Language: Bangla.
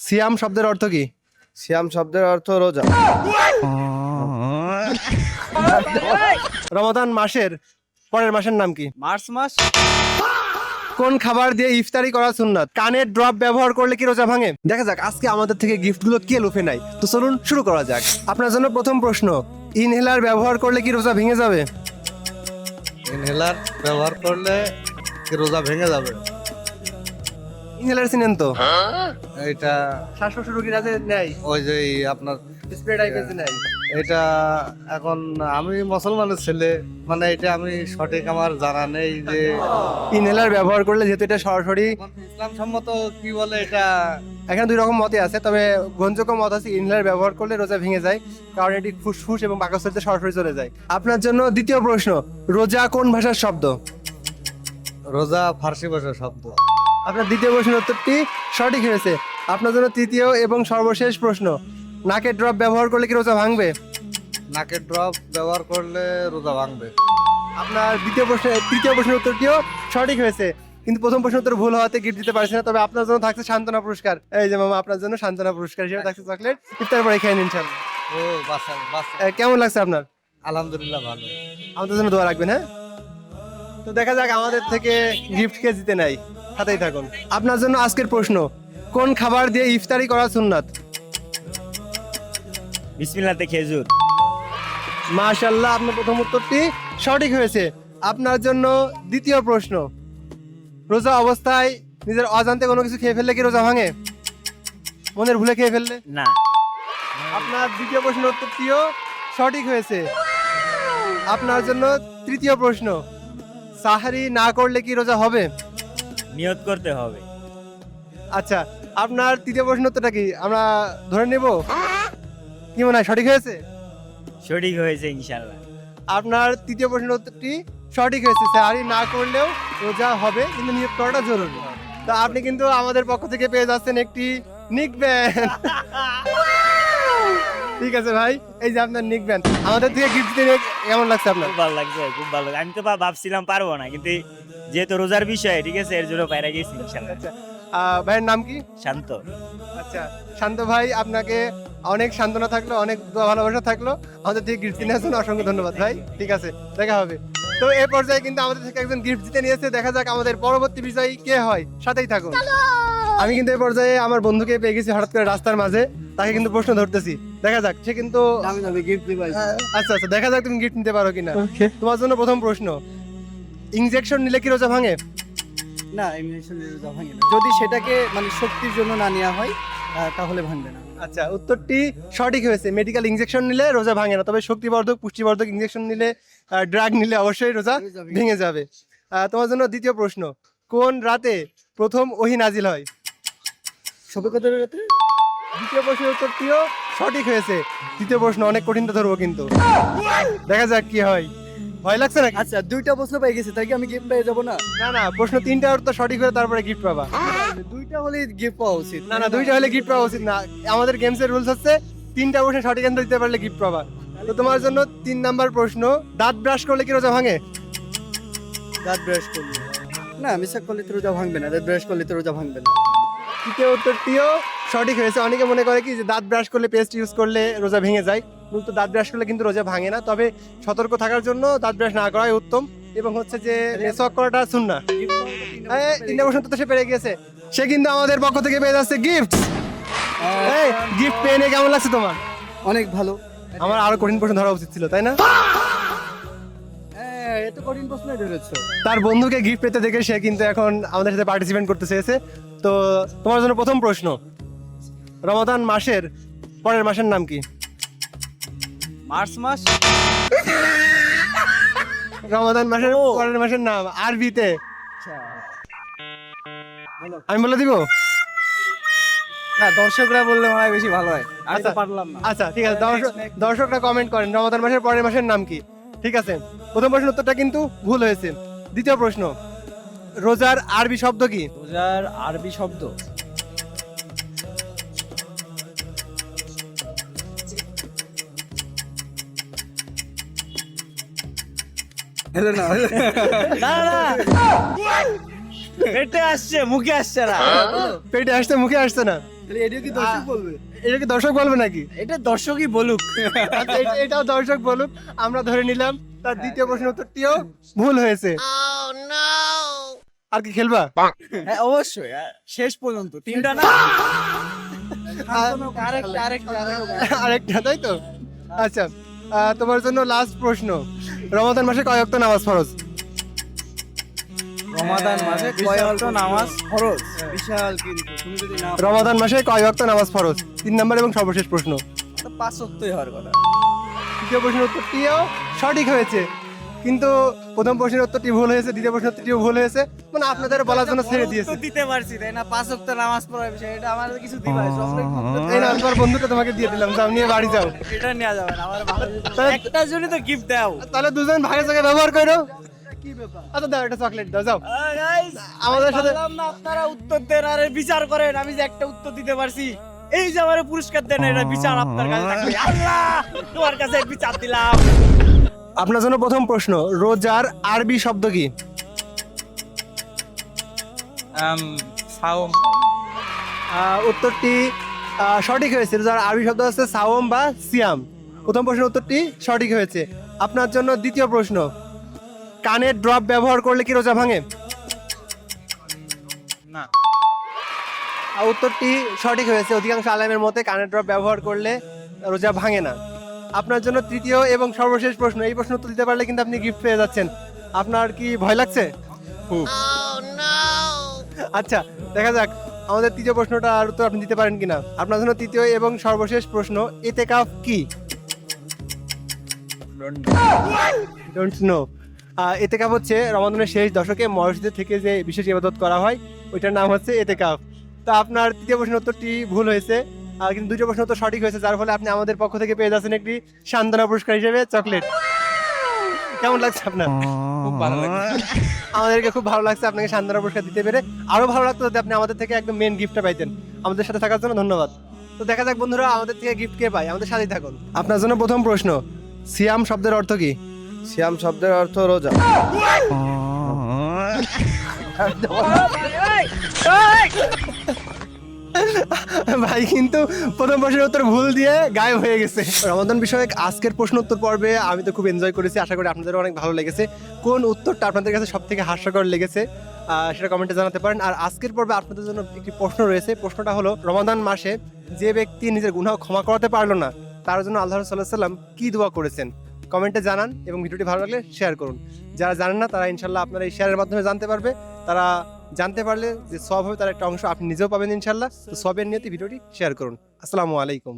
সিয়াম শব্দের অর্থ কি? সিয়াম শব্দের অর্থ রোজা। রমাদান মাসের পরের মাসের নাম কি? মার্চ মাস। কোন খাবার দিয়ে ইফতারি করা সুন্নাত? কানের ড্রপ ব্যবহার করলে কি রোজা ভাঙে? দেখা যাক আজকে আমাদের থেকে গিফটগুলো কে লুফে নাই। তো চলুন শুরু করা যাক। আপনার জন্য প্রথম প্রশ্ন, ইনহেলার ব্যবহার করলে কি রোজা ভেঙে যাবে? ইনহেলার ব্যবহার করলে কি রোজা ভেঙে যাবে? ইনহেলার চিনেন তো? এটা শ্বাসকষ্ট রোগীরা যে নেয়, ওই যে আপনার স্প্রে টাইপের যে নেয়। এটা এখন আমি মুসলমানের ছেলে, মানে এটা আমি সঠিক আমার জানা নেই যে ইনহেলার ব্যবহার করলে যেহেতু এটা সরাসরি, ইসলাম সম্মত কি বলে এটা। এখানে দুই রকম মতে আছে, তবে গ্রহণযোগ্য মত আছে ইনহেলার ব্যবহার করলে রোজা ভেঙে যায়, কারণ এটি ফুসফুস এবং পাকস্থলীতে সরাসরি চলে যায়। আপনার জন্য দ্বিতীয় প্রশ্ন, রোজা কোন ভাষার শব্দ? রোজা ফার্সি ভাষার শব্দ। আপনার দ্বিতীয় প্রশ্নের উত্তরটি সঠিক হয়েছে। আপনার জন্য তৃতীয় এবং সর্বশেষ প্রশ্ন, নাকের ড্রপ ব্যবহার করলে কি রোজা ভাঙবে? নাকের ড্রপ ব্যবহার করলে রোজা ভাঙবে। আপনার তৃতীয় প্রশ্নের উত্তরটিও সঠিক হয়েছে, কিন্তু প্রথম প্রশ্নের উত্তর ভুল হওয়াতে গিফট দিতে পারছি না। তবে আপনার জন্য থাকছে সান্ত্বনা পুরস্কার। এই যে মামা, আপনার জন্য সান্ত্বনা পুরস্কার হিসেবে থাকছে চকলেট। ইফতার পরে খেয়ে নিন ইনশাআল্লাহ। ও বাসা বাসা, কেমন লাগছে আপনার? আলহামদুলিল্লাহ ভালো। আমাদের জন্য দোয়া রাখবেন, হ্যাঁ? তো দেখা যাক আমাদের থেকে গিফট কে জিতে নেয়, সাথেই থাকুন। আপনার জন্য আজকের প্রশ্ন, কোন খাবার দিয়ে ইফতারি করা সুন্নাত? বিসমিল্লাতে খেজুর। মাশাআল্লাহ, আপনার প্রথম উত্তরটি সঠিক হয়েছে। আপনার জন্য দ্বিতীয় প্রশ্ন, রোজা অবস্থায় নিজের অজান্তে কোনো কিছু খেয়ে ফেললে কি রোজা ভাঙে? মনের ভুলে খেয়ে ফেললে? না। আপনার দ্বিতীয় প্রশ্নের উত্তরটিও সঠিক হয়েছে। আপনার জন্য তৃতীয় প্রশ্ন, সাহারি না করলে কি রোজা হবে? নিয়ত করতে হবে। আচ্ছা, আপনার তৃতীয় প্রশ্ন উত্তরটা কি আমরা ধরে নেব? কি মনে হয় সঠিক হয়েছে? সঠিক হয়েছে ইনশাল্লাহ। আপনার তৃতীয় প্রশ্নের উত্তরটি সঠিক হয়েছে, সাহারি না করলেও রোজা হবে, কিন্তু নিয়ত করাটা জরুরি। তো আপনি কিন্তু আমাদের পক্ষ থেকে পেয়ে যাচ্ছেন একটি নিক ব্যান্ড। ঠিক আছে ভাই, এই যে আপনার নিক ব্যান্ড আমাদের থেকে গিফট দিয়ে কেমন লাগছে আপনার? খুব ভালো লাগছে, খুব ভালো। আমি তো ভাবছিলাম পারবো না, কিন্তু যেহেতু রোজার বিষয়, ঠিক আছে, এর জন্য বাইরে গেছি ইনশাল্লাহ। আচ্ছা, ভাইয়ের নাম কি? শান্ত। আচ্ছা শান্ত ভাই, আপনাকে অনেক সান্ত্বনা থাকলো, অনেক দোয়া ভালোবাসা থাকলো। আমাদের থেকে গিফট নিয়ে আসুন, অসংখ্য ধন্যবাদ ভাই। ঠিক আছে, দেখা হবে। তো এই পর্যায়ে কিন্তু আমাদের থেকে একজন গিফট জিতে নিয়েছে। দেখা যাক আমাদের পরবর্তী বিজয়ী কে হয়, সাথেই থাকুন। আমি কিন্তু এই পর্যায়ে আমার বন্ধুকে পেয়ে গেছি হঠাৎ করে রাস্তার মাঝে, তাকে কিন্তু প্রশ্ন ধরতেছি। দেখা যাক সে কিন্তু আচ্ছা আচ্ছা, দেখা যাক তুমি গিফট নিতে পারো কিনা। তোমার জন্য প্রথম প্রশ্ন, ইনজেকশন নিলে কি রোজা ভাঙে? না, ইনজেকশন রোজা ভাঙে না। যদি সেটাকে মানে শক্তির জন্য না নেওয়া হয় তাহলে ভাঙবে না। আচ্ছা, উত্তরটি সঠিক হয়েছে। মেডিকেল ইনজেকশন নিলে রোজা ভাঙে না, তবে শক্তিবর্ধক পুষ্টিবর্ধক ইনজেকশন নিলে, ড্রাগ নিলে অবশ্যই রোজা ভেঙে যাবে। তোমার জন্য দ্বিতীয় প্রশ্ন, কোন রাতে প্রথম ওহী নাজিল হয়? সবে কদরের রাতে। দ্বিতীয় প্রশ্নের উত্তরটিও সঠিক হয়েছে। তৃতীয় প্রশ্ন অনেক কঠিনটা ধরবো, কিন্তু দেখা যাক কি হয়। ভয় লাগছে নাকি? আচ্ছা, দুইটা প্রশ্ন পেয়ে গেছি, তাই কি আমি গিফট পেয়ে যাবো না? না না, প্রশ্ন তিনটা উত্তর সঠিক হলে তারপরে গিফট পাবা। দুইটা হলে গিফট পাওয়া উচিত। না না, দুইটা হলে গিফট পাওয়া উচিত না। আমাদের গেমসের রুলস হচ্ছে তিনটা প্রশ্ন সঠিক অ্যান্সার দিতে পারলে গিফট পাবা। তো তোমার জন্য 3 নাম্বার প্রশ্ন, দাঁত ব্রাশ করলে কি রোজা ভাঙে? দাঁত ব্রাশ করলে না, মিশা করলে তো রোজা ভাঙবে না। দাঁত ব্রাশ করলে তো রোজা ভাঙবে না। তৃতীয় উত্তরটিও সঠিক হয়েছে। অনেকে মনে করে কি যে দাঁত ব্রাশ করলে, পেস্ট ইউজ করলে রোজা ভেঙে যায়, কিন্তু দাঁত ব্রাশ করলে কিন্তু রোজা ভাঙে না। তবে সতর্ক থাকার জন্য দাঁত ব্রাশ না করাই উত্তম, এবং হচ্ছে যে মেসওয়াক করাটা সুন্নাহ। তিনটা প্রশ্ন তো সে পেরে গিয়েছে, সে কিন্তু আমাদের পক্ষ থেকে পেয়ে যাচ্ছে গিফট। গিফট পেয়ে নিয়ে কেমন লাগছে তোমার? অনেক ভালো। আমার আরো কঠিন প্রশ্ন ধরা উচিত ছিল, তাই না? হ্যাঁ, এত কঠিন প্রশ্নই ধরেছো। তার বন্ধুকে গিফট পেতে দেখে সে কিন্তু এখন আমাদের সাথে পার্টিসিপেট করতে চেয়েছে। তো তোমার জন্য প্রথম প্রশ্ন, রমাদান মাসের পরের মাসের নাম কি? মার্চ মাস। রমাদান মাসের পরের মাসের নাম আরবিতে আমি বলে দিব? না, দর্শকরা বললে মনে হয় বেশি ভালো হয়। আমি তো আচ্ছা, পারলাম না। আচ্ছা ঠিক আছে, দর্শকরা কমেন্ট করেন রমাদান মাসের পরের মাসের নাম কি। ঠিক আছে, প্রথম প্রশ্নের উত্তরটা কিন্তু ভুল হয়েছে। দ্বিতীয় প্রশ্ন, রোজার আরবি শব্দ কি? রোজার আরবি শব্দ হলো না। না না, পেটে আসছে, মুখে আসছে না। পেটে আসছে, মুখে আসছে না। এটা কি দর্শক বলবে? এটা কি দর্শক বলবে নাকি? এটা দর্শকই বলুক। আচ্ছা, এটাও দর্শক বলুক, আমরা ধরে নিলাম। তার দ্বিতীয় প্রশ্ন উত্তরটিও ভুল হয়েছে। আর কি খেলবা? হ্যাঁ অবশ্যই, শেষ পর্যন্ত তিনটা না, আরেকটা, তাই তো? আচ্ছা, তোমার জন্য লাস্ট প্রশ্ন, রমাদান মাসে কয় ওয়াক্ত নামাজ ফরজ? রমাদান মাসে কয় ওয়াক্ত নামাজ ফরজ? বিশাল কিন্তু, তুমি যদি না রমাদান মাসে কয় ওয়াক্ত নামাজ ফরজ? 3 নম্বর এবং সর্বশেষ প্রশ্ন। তো 5 ওয়াক্তই হওয়ার কথা। তৃতীয় প্রশ্নের উত্তরটিও সঠিক হয়েছে, কিন্তু প্রথম প্রশ্নের উত্তরটি ভুল হয়েছে, দ্বিতীয় প্রশ্নের উত্তরটিও ভুল হয়েছে। মানে আপনাদের বলার জন্য ছেড়ে দিয়েছে। উত্তর দিতে পারছি তাই না, 5 ওয়াক্ত নামাজ পড়ার বিষয়, এটা আমার কিছু দিবা, এই না, তোমার বন্ধুটা তোমাকে দিয়ে দিলাম, যাও নিয়ে বাড়ি যাও। এটা নেওয়া যাবে না, আমার ভালো তাহলে- একটা জন্য তো গিফট দাও। তাহলে দুজন ভাগে ভাগে ব্যবহার করো। কি ব্যাপার? আচ্ছা দাও, একটা চকলেট দাও, যাও। গাইস, আমাদের সাথে- বললাম না আপনারা উত্তর দেন আর বিচার করেন, আমি যে একটা উত্তর দিতে পারছি, এই যে আমার পুরস্কার দেন, এটা বিচার আপনার কাছে থাকবে। আল্লাহ, তোমার কাছে বিচার দিলাম। আপনার জন্য প্রথম প্রশ্ন, রোজার আরবি শব্দ কি? সাওম। উত্তরটি সঠিক হয়েছে। রোজার আরবি শব্দ হচ্ছে সাওম বা সিয়াম। প্রথম প্রশ্নের উত্তরটি সঠিক হয়েছে। আপনার জন্য দ্বিতীয় প্রশ্ন, কানের ড্রপ ব্যবহার করলে কি রোজা ভাঙে? না। উত্তরটি সঠিক হয়েছে। অধিকাংশ আলেমের মতে কানের ড্রপ ব্যবহার করলে রোজা ভাঙে না। আপনার জন্য তৃতীয় এবং সর্বশেষ প্রশ্ন, এই প্রশ্ন উত্তর দিতে পারলে কিন্তু আপনি গিফট পেয়ে যাচ্ছেন। আপনার কি ভয় লাগছে? আচ্ছা, দেখা যাক আমাদের তৃতীয় প্রশ্নটা আর উত্তর আপনি দিতে পারেন কিনা। আপনার জন্য তৃতীয় এবং সর্বশেষ প্রশ্ন, ইতিকাফ কি? Don't know. ইতিকাফ হচ্ছে রমাদানের শেষ দশকে মসজিদে থেকে যে বিশেষ ইবাদত করা হয়, ওইটার নাম হচ্ছে ইতিকাফ। তো আপনার তৃতীয় প্রশ্নের উত্তরটি ভুল হয়েছে, কিন্তু দুটো প্রশ্ন তো সঠিক হয়েছে, যার ফলে আপনি আমাদের পক্ষ থেকে পেয়ে যাচ্ছেন একটি সান্ত্বনা পুরস্কার হিসেবে চকলেট। কেমন লাগছে আপনার? খুব ভালো লাগে। আমাদেরকে খুব ভালো লাগছে আপনাকে সান্ত্বনা পুরস্কার দিতে পেরে। আরো ভালো লাগতো যদি আপনি আমাদের থেকে একদম মেন গিফটটা পাইতেন। আমাদের সাথে থাকার জন্য ধন্যবাদ। তো দেখা যাক বন্ধুরা, আমাদের থেকে গিফট কে পায়, আমাদের সাথেই থাকুন। আপনার জন্য প্রথম প্রশ্ন, সিয়াম শব্দের অর্থ কি? সিয়াম শব্দের অর্থ রোজা। ভাই কিন্তু প্রথম প্রশ্নের উত্তর ভুল দিয়ে গায়েব হয়ে গেছে। রমাদান বিষয়ক আজকের প্রশ্ন উত্তর পর্বে আমি তো খুব এনজয় করেছি, আশা করি আপনাদেরও অনেক ভালো লেগেছে। কোন উত্তরটা আপনাদের কাছে সব থেকে হাস্যকর লেগেছে সেটা কমেন্টে জানাতে পারেন। আর আজকের পর্বে আপনাদের জন্য একটি প্রশ্ন রয়েছে। প্রশ্নটা হলো, রমাদান মাসে যে ব্যক্তি নিজের গুনাহ ক্ষমা করাতে পারলো না, তার জন্য আল্লাহ রাসূলুল্লাহ সাল্লাল্লাহু আলাইহি ওয়াসাল্লাম কি দোয়া করেছেন? কমেন্টে জানান এবং ভিডিওটি ভালো লাগলে শেয়ার করুন। যারা জানেন না তারা ইনশাল্লাহ আপনারা এই শেয়ারের মাধ্যমে জানতে পারবে। তারা জানতে পারলে যে সওয়াব হবে, তার একটা অংশ আপনি নিজেও পাবেন ইনশাল্লাহ। তো সওয়াবের নিয়তে ভিডিওটি শেয়ার করুন। আসসালামু আলাইকুম।